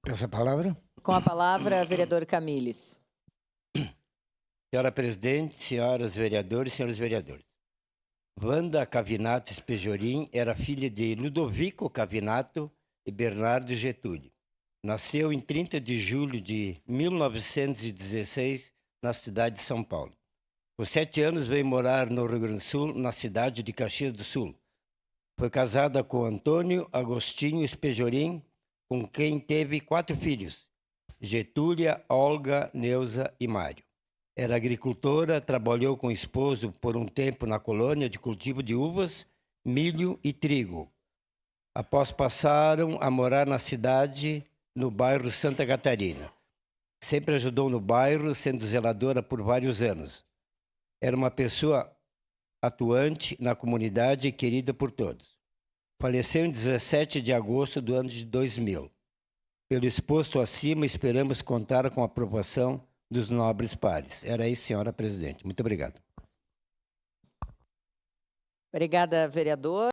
Peço a palavra. Com a palavra, vereador Camilles. Senhora presidente, senhoras vereadores e senhores vereadores. Wanda Cavinato Espejorim era filha de Ludovico Cavinato e Bernardo Getúlio. Nasceu em 30 de julho de 1916 na cidade de São Paulo. Com 7 anos veio morar no Rio Grande do Sul, na cidade de Caxias do Sul. Foi casada com Antônio Agostinho Espejorim, com quem teve 4 filhos: Getúlia, Olga, Neuza e Mário. Era agricultora, trabalhou com o esposo por um tempo na colônia de cultivo de uvas, milho e trigo. Após passaram a morar na cidade, no bairro Santa Catarina. Sempre ajudou no bairro, sendo zeladora por vários anos. Era uma pessoa atuante na comunidade e querida por todos. Faleceu em 17 de agosto do ano de 2000. Pelo exposto acima, esperamos contar com a aprovação dos nobres pares. Era isso, senhora presidente. Muito obrigado. Obrigada, vereador.